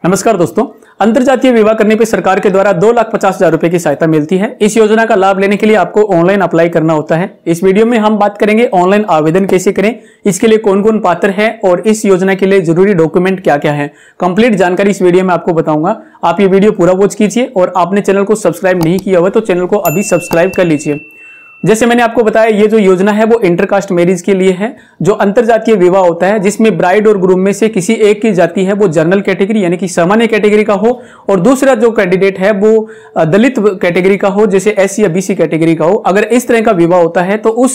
नमस्कार दोस्तों, अंतरजातीय विवाह करने पे सरकार के द्वारा 2,50,000 रुपए की सहायता मिलती है। इस योजना का लाभ लेने के लिए आपको ऑनलाइन अप्लाई करना होता है। इस वीडियो में हम बात करेंगे ऑनलाइन आवेदन कैसे करें, इसके लिए कौन कौन पात्र है और इस योजना के लिए जरूरी डॉक्यूमेंट क्या क्या है। कंप्लीट जानकारी इस वीडियो में आपको बताऊंगा। आप ये वीडियो पूरा वॉच कीजिए और आपने चैनल को सब्सक्राइब नहीं किया हुआ तो चैनल को अभी सब्सक्राइब कर लीजिए। जैसे मैंने आपको बताया, ये जो योजना है वो इंटरकास्ट मैरिज के लिए है। जो अंतरजातीय विवाह होता है जिसमें ब्राइड और ग्रूम में से किसी एक की जाति है वो जनरल कैटेगरी यानी कि सामान्य कैटेगरी का हो और दूसरा जो कैंडिडेट है वो दलित कैटेगरी का हो, जैसे एससी या बीसी कैटेगरी का हो। अगर इस तरह का विवाह होता है तो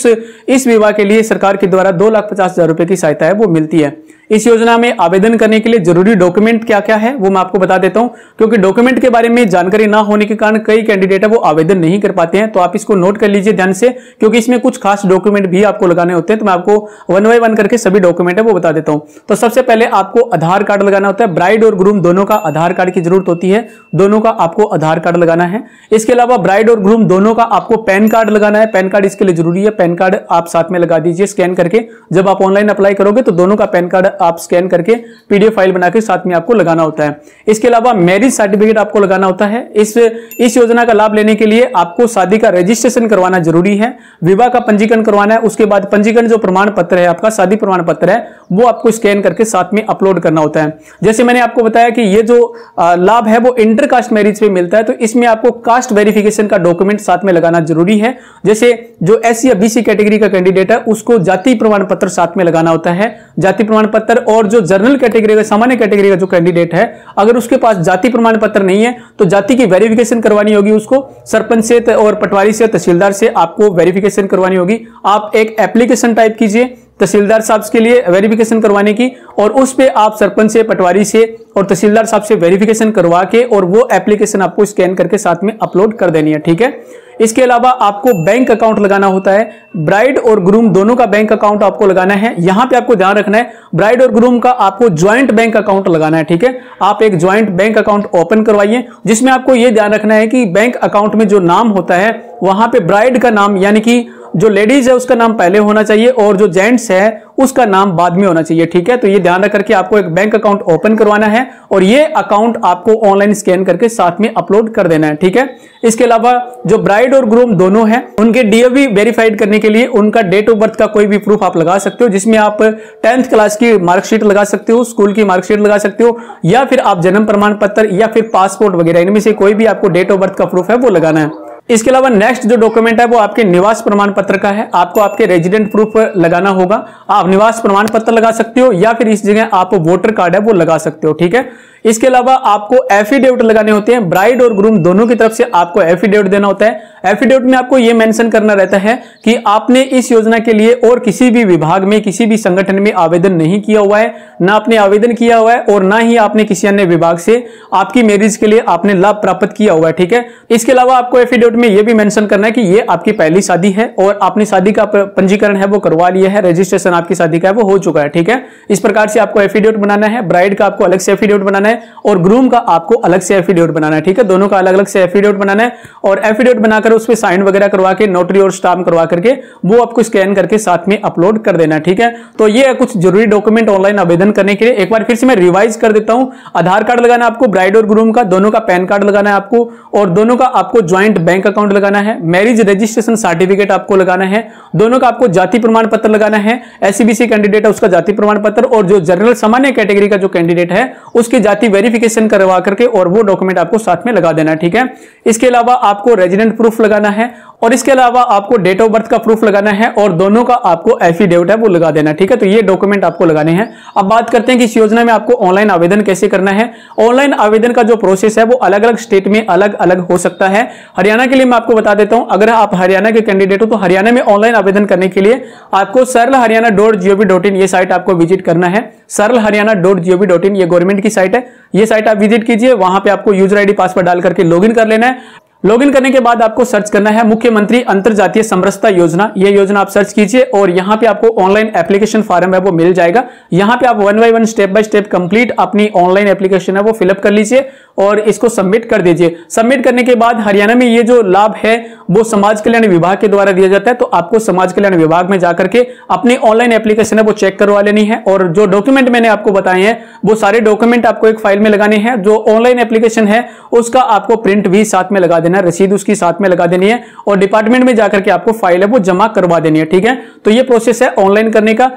इस विवाह के लिए सरकार के द्वारा 2,50,000 रुपए की सहायता है वो मिलती है। इस योजना में आवेदन करने के लिए जरूरी डॉक्यूमेंट क्या क्या है वो मैं आपको बता देता हूं, क्योंकि डॉक्यूमेंट के बारे में जानकारी ना होने के कारण कई कैंडिडेट है वो आवेदन नहीं कर पाते हैं। तो आप इसको नोट कर लीजिए ध्यान से, क्योंकि इसमें कुछ खास डॉक्यूमेंट भी आपको लगाने होते हैं। तो मैं आपको वन बाय वन करके सभी डॉक्यूमेंट है वो बता देता हूं। तो सबसे पहले आपको आधार कार्ड लगाना होता है। ब्राइड और ग्रूम दोनों का आधार कार्ड की जरूरत होती है, दोनों का आपको आधार कार्ड लगाना है। इसके अलावा ब्राइड और ग्रूम दोनों का आपको पैन कार्ड लगाना है। पैन कार्ड इसके लिए जरूरी है, पैन कार्ड आप साथ में लगा दीजिए स्कैन करके। जब आप ऑनलाइन अप्लाई करोगे तो दोनों का पैन कार्ड आप स्कैन करके पीडीएफ फाइल बना के साथ में आपको लगाना होता है। इसके अलावा मैरिज सर्टिफिकेट आपको लगाना होता है। इस योजना का लाभ लेने के लिए आपको शादी का रजिस्ट्रेशन करवाना जरूरी है, विवाह का पंजीकरण करवाना है। उसके बाद पंजीकरण जो प्रमाण पत्र है आपका, शादी प्रमाण पत्र है, वो आपको स्कैन करके साथ में अपलोड करना होता है। जैसे मैंने आपको बताया कि ये जो लाभ है वो इंटरकास्ट मैरिज पे मिलता है, तो इसमें आपको कास्ट वेरिफिकेशन का डॉक्यूमेंट साथ में लगाना जरूरी है। जैसे जो एससी या बीसी कैटेगरी का कैंडिडेट है उसको जाति प्रमाण पत्र साथ में लगाना होता है, जाति प्रमाण पत्र। और जो जनरल कैटेगरी का, सामान्य कैटेगरी का जो कैंडिडेट है, अगर उसके पास जाति प्रमाण पत्र नहीं है तो जाति की वेरिफिकेशन करवानी होगी उसको। सरपंच से और पटवारी से, तहसीलदार से आपको वेरिफिकेशन करवानी होगी। आप एक एप्लीकेशन टाइप कीजिए तहसीलदार साहब के लिए वेरिफिकेशन करवाने की, और उस पे आप सरपंच से, पटवारी से और तहसीलदार साहब से वेरिफिकेशन करवा के और वो एप्लीकेशन आपको स्कैन करके साथ में अपलोड कर देनी है, ठीक है। इसके अलावा आपको बैंक अकाउंट लगाना होता है। ब्राइड और ग्रूम दोनों का बैंक अकाउंट आपको लगाना है। यहां पे आपको ध्यान रखना है, ब्राइड और ग्रूम का आपको ज्वाइंट बैंक अकाउंट लगाना है, ठीक है। आप एक ज्वाइंट बैंक अकाउंट ओपन करवाइए, जिसमें आपको यह ध्यान रखना है कि बैंक अकाउंट में जो नाम होता है वहां पे ब्राइड का नाम यानी कि जो लेडीज है उसका नाम पहले होना चाहिए और जो जेंट्स है उसका नाम बाद में होना चाहिए, ठीक है। तो ये ध्यान रख करके आपको एक बैंक अकाउंट ओपन करवाना है और ये अकाउंट आपको ऑनलाइन स्कैन करके साथ में अपलोड कर देना है, ठीक है। इसके अलावा जो ब्राइड और ग्रूम दोनों हैं उनके डीओबी वेरीफाइड करने के लिए उनका डेट ऑफ बर्थ का कोई भी प्रूफ आप लगा सकते हो, जिसमें आप 10th क्लास की मार्कशीट लगा सकते हो, स्कूल की मार्कशीट लगा सकते हो, या फिर आप जन्म प्रमाण पत्र या फिर पासपोर्ट वगैरह, इनमें से कोई भी आपको डेट ऑफ बर्थ का प्रूफ है वो लगाना है। इसके अलावा नेक्स्ट जो डॉक्यूमेंट है वो आपके निवास प्रमाण पत्र का है। आपको आपके रेजिडेंट प्रूफ लगाना होगा। आप निवास प्रमाण पत्र लगा सकते हो या फिर इस जगह आप वोटर कार्ड है वो लगा सकते हो, ठीक है। इसके अलावा आपको एफिडेविट लगाने होते हैं। ब्राइड और ग्रूम दोनों की तरफ से आपको एफिडेविट देना होता है। एफिडेविट में आपको यह मेंशन करना रहता है कि आपने इस योजना के लिए और किसी भी विभाग में, किसी भी संगठन में आवेदन नहीं किया हुआ है, ना आपने आवेदन किया हुआ है और ना ही आपने किसी अन्य विभाग से आपकी मैरिज के लिए आपने लाभ प्राप्त किया हुआ है, ठीक है। इसके अलावा आपको एफिडेविट में यह भी मेंशन करना है कि यह आपकी पहली शादी है और आपने शादी का पंजीकरण है वो करवा लिया है, रजिस्ट्रेशन आपकी शादी का है वो हो चुका है, ठीक है। इस प्रकार से आपको एफिडेविट बनाना है। ब्राइड का आपको अलग से एफिडेविट बनाना है और ग्रूम का आपको अलग से एफिडेविट बनाना है, ठीक है। दोनों का अलग अलग से एफिडेविट बनाना है और एफिडेविट बनाकर उस पे साइन वगैरह करवा के, नोटरी और स्टाम्प करवा करके वो आपको स्कैन करके साथ में अपलोड कर देना है, ठीक है। तो ये है कुछ जरूरी डॉक्यूमेंट ऑनलाइन आवेदन करने के लिए। एक बार फिर से मैं रिवाइज कर देता हूं। आधार कार्ड लगाना आपको ब्राइड और ग्रूम का, दोनों का पैन कार्ड लगाना है आपको और दोनों का आपको ज्वाइंट बैंक अकाउंट लगाना है। मैरिज रजिस्ट्रेशन सर्टिफिकेट आपको लगाना है। दोनों का आपको जाति प्रमाण पत्र लगाना है। एससीबीसी कैंडिडेट है उसका जाति प्रमाण पत्र और जो जनरल सामान्य कैटेगरी का जो कैंडिडेट है उसकी जाति वेरिफिकेशन करवा करके और वो डॉक्यूमेंट आपको साथ में लगा देना है, ठीक है। इसके अलावा आपको रेजिडेंट प्रूफ लगाना है और इसके अलावा आपको डेट ऑफ बर्थ का प्रूफ लगाना है और दोनों का आपको एफिडेविट है वो लगा देना है, ठीक है। तो ये डॉक्यूमेंट आपको लगाने हैं। अब बात करते हैं कि इस योजना में आपको ऑनलाइन आवेदन कैसे करना है। ऑनलाइन आवेदन का जो प्रोसेस है वो अलग अलग स्टेट में अलग अलग हो सकता है। हरियाणा के लिए मैं आपको बता देता हूं, अगर आप हरियाणा के कैंडिडेट हो तो हरियाणा में ऑनलाइन आवेदन करने के लिए आपको sarlharyana.gov.in ये साइट आपको विजिट करना है। sarlharyana.gov.in ये गवर्नमेंट की साइट है, ये साइट आप विजिट कीजिए। वहां पे आपको यूजर आईडी पासवर्ड डाल करके लॉगिन कर लेना है। लॉगिन करने के बाद आपको सर्च करना है मुख्यमंत्री अंतरजातीय समरसता योजना। ये योजना आप सर्च कीजिए और यहाँ पे आपको ऑनलाइन एप्लीकेशन फॉर्म है वो मिल जाएगा। यहाँ पे आप one by one, step by step complete अपनी ऑनलाइन एप्लीकेशन है वो फिलअप कर लीजिए और इसको सबमिट कर दीजिए। सबमिट करने के बाद हरियाणा में ये जो लाभ है वो समाज कल्याण विभाग के द्वारा दिया जाता है, तो आपको समाज कल्याण विभाग में जाकर के अपनी ऑनलाइन एप्लीकेशन है वो चेक करवा लेनी है। और जो डॉक्यूमेंट मैंने आपको बताए हैं वो सारे डॉक्यूमेंट आपको एक फाइल में लगाने हैं। जो ऑनलाइन एप्लीकेशन है उसका आपको प्रिंट भी साथ में लगा देना है, रसीद उसकी साथ में लगा देनी है और डिपार्टमेंट में जाकर के आपको फाइल है वो जमा करवा देनी है। ठीक है, तो ये प्रोसेस है ऑनलाइन करने का।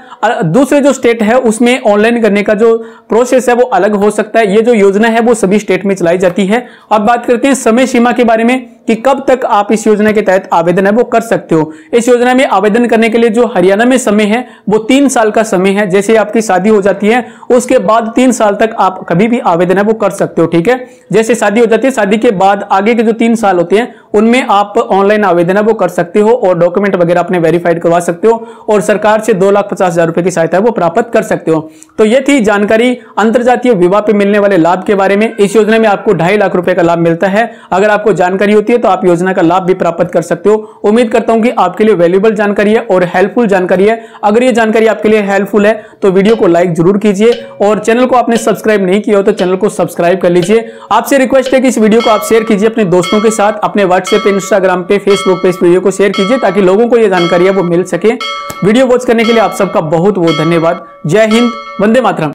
दूसरे जो स्टेट है उसमें ऑनलाइन करने का जो प्रोसेस है वो अलग हो सकता है। ये जो योजना है वो सभी स्टेट में चलाई जाती है। अब बात करते हैं समय सीमा के बारे में कि कब तक आप इस योजना के तहत आवेदन है वो कर सकते हो। इस योजना में आवेदन करने के लिए जो हरियाणा में समय है वो 3 साल का समय है। जैसे आपकी शादी हो जाती है उसके बाद 3 साल तक आप कभी भी आवेदन है वो कर सकते हो। ठीक है, जैसे शादी हो जाती है, शादी के बाद आगे के जो 3 साल होते हैं उनमें आप ऑनलाइन आवेदन है वो कर सकते हो और डॉक्यूमेंट वगैरह अपने वेरीफाइड करवा सकते हो और सरकार से 2,50,000 रुपए की सहायता वो प्राप्त कर सकते हो। तो ये थी जानकारी अंतरजातीय विवाह पे मिलने वाले लाभ के बारे में। इस योजना में आपको 2.5 लाख रुपए का लाभ मिलता है। अगर आपको जानकारी होती है तो आप योजना का लाभ भी प्राप्त कर सकते हो। उम्मीद करता हूं कि आपके लिए वैल्यूएबल जानकारी है और हेल्पफुल जानकारी है। अगर ये जानकारी आपके लिए हेल्पफुल है तो वीडियो को लाइक जरूर कीजिए और चैनल को आपने सब्सक्राइब नहीं किया हो तो चैनल को सब्सक्राइब कर लीजिए। आपसे रिक्वेस्ट है कि इस वीडियो को आप शेयर कीजिए अपने दोस्तों के साथ, अपने व्हाट्सएप, इंस्टाग्राम पे, फेसबुक पे इस वीडियो को शेयर कीजिए ताकि लोगों को यह जानकारी है वो मिल सके। वीडियो वॉच करने के लिए आप सबका बहुत बहुत धन्यवाद। जय हिंद, वंदे मातरम।